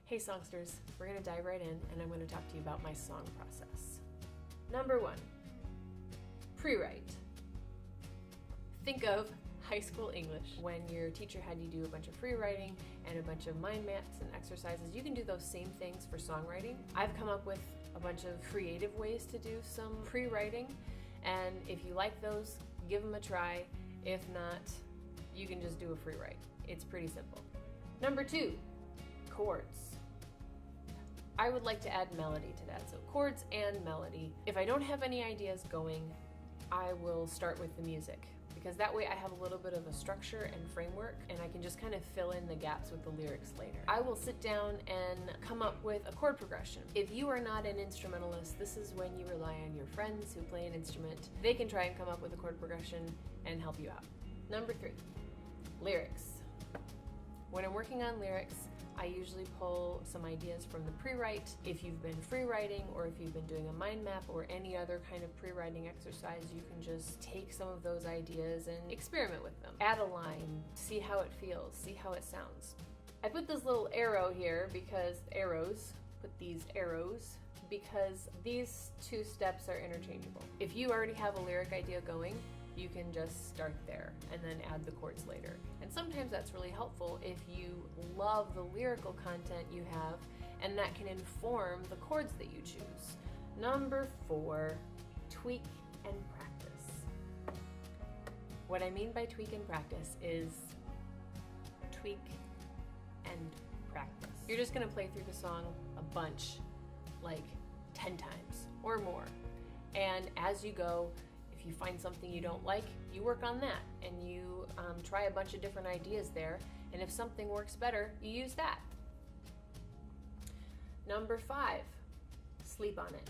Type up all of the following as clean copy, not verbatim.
Hey songsters, we're going to dive right in and I'm going to talk to you about my song process. Number 1, pre-write. Think of high school English when your teacher had you do a bunch of free writing and a bunch of mind maps and exercises. You can do those same things for songwriting. I've come up with a bunch of creative ways to do some pre-writing, and if you like those, give them a try. If not, you can just do a free write. It's pretty simple. Number 2, chords. I would like to add melody to that, so chords and melody. If I don't have any ideas going, I will start with the music, because that way I have a little bit of a structure and framework, and I can just kind of fill in the gaps with the lyrics later. I will sit down and come up with a chord progression. If you are not an instrumentalist, this is when you rely on your friends who play an instrument. They can try and come up with a chord progression and help you out. Number 3, lyrics. When I'm working on lyrics, I usually pull some ideas from the pre-write. If you've been free writing or if you've been doing a mind map or any other kind of pre-writing exercise, you can just take some of those ideas and experiment with them. Add a line, see how it feels, see how it sounds. I put this little arrow here because because these 2 steps are interchangeable. If you already have a lyric idea going, you can just start there and then add the chords later. And sometimes that's really helpful if you love the lyrical content you have, and that can inform the chords that you choose. Number 4, tweak and practice. What I mean by tweak and practice is tweak and practice. You're just gonna play through the song a bunch, like 10 times or more. And as you go, you find something you don't like, you work on that, and you try a bunch of different ideas there, and if something works better, you use that. Number 5, sleep on it.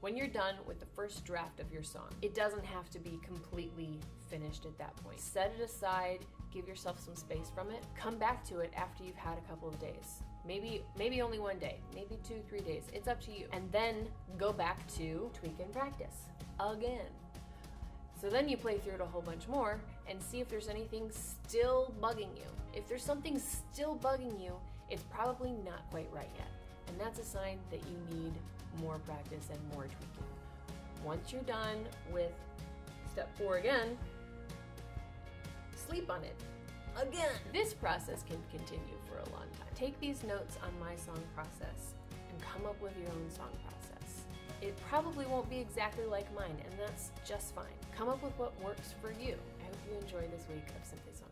When you're done with the first draft of your song, it doesn't have to be completely finished at that point. Set it aside, give yourself some space from it, come back to it after you've had a couple of days. Maybe only 1 day, maybe 2-3 days, it's up to you. And then go back to tweak and practice again. So then you play through it a whole bunch more and see if there's anything still bugging you. If there's something still bugging you, it's probably not quite right yet. And that's a sign that you need more practice and more tweaking. Once you're done with step 4 again, sleep on it again. This process can continue for a long time. Take these notes on my song process and come up with your own song process. It probably won't be exactly like mine, and that's just fine. Come up with what works for you. I hope you enjoy this week of Simply Songcraft.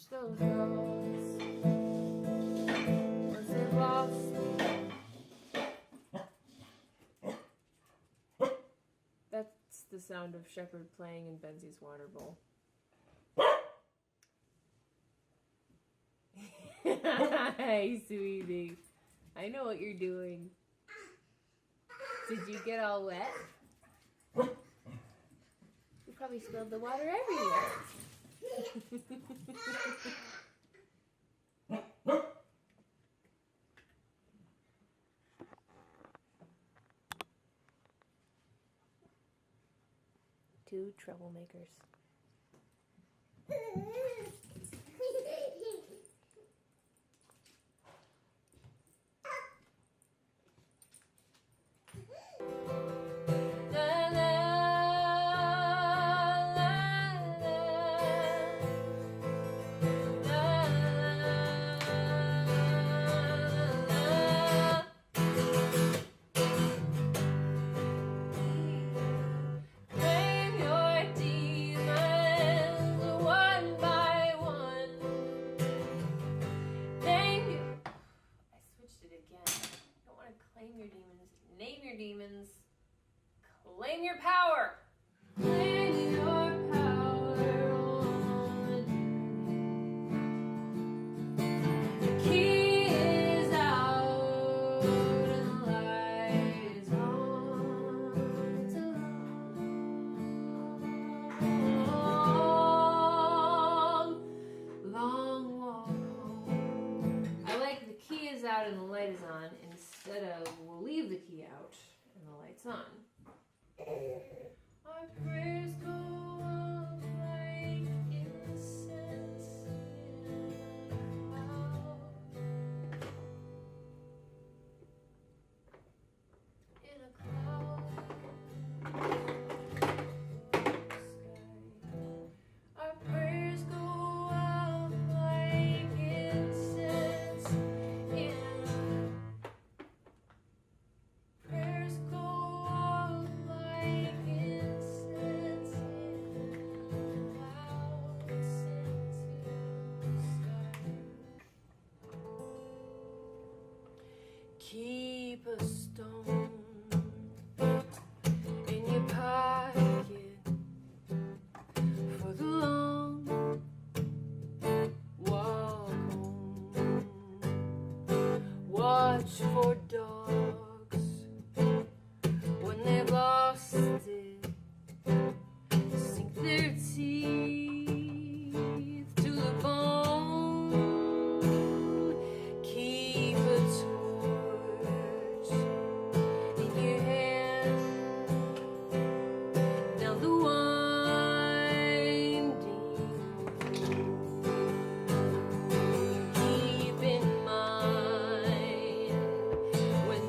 those girls once they've lost. That's the sound of Shepherd playing in Benzie's water bowl. Hey, sweetie. I know what you're doing. Did you get all wet? You probably spilled the water everywhere. Two troublemakers. Name your demons. Claim your power. Claim your power on. The key is out and the light is on. It's a long walk home. I like the key is out and the light is on instead of we'll leave the key out and the light's on. Our prayers go up like incense in a cloud sky. Our prayers go up like incense in prayers go up like incense in clouds into the sky. Keep a stone in your pocket for the long walk home. Watch for dogs when they've lost it. Sink their teeth to the bone. Keep a torch in your hand down the winding road. Keep in mind when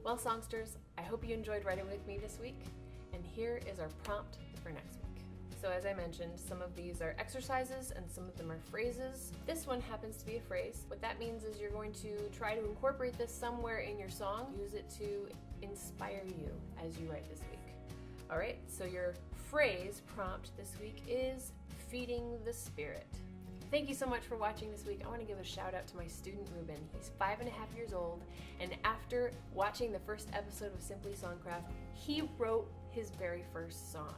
Well, songsters, I hope you enjoyed writing with me this week, and here is our prompt for next week. So as I mentioned, some of these are exercises and some of them are phrases. This one happens to be a phrase. What that means is you're going to try to incorporate this somewhere in your song. Use it to inspire you as you write this week. All right, so your phrase prompt this week is feeding the spirit. Thank you so much for watching this week. I want to give a shout out to my student Ruben. He's 5.5 years old, and after watching the first episode of Simply Songcraft, he wrote his very first song.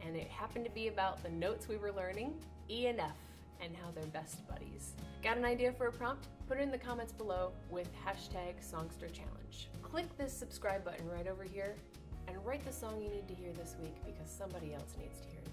And it happened to be about the notes we were learning, E and F, and how they're best buddies. Got an idea for a prompt? Put it in the comments below with #SongsterChallenge. Click this subscribe button right over here and write the song you need to hear this week because somebody else needs to hear it.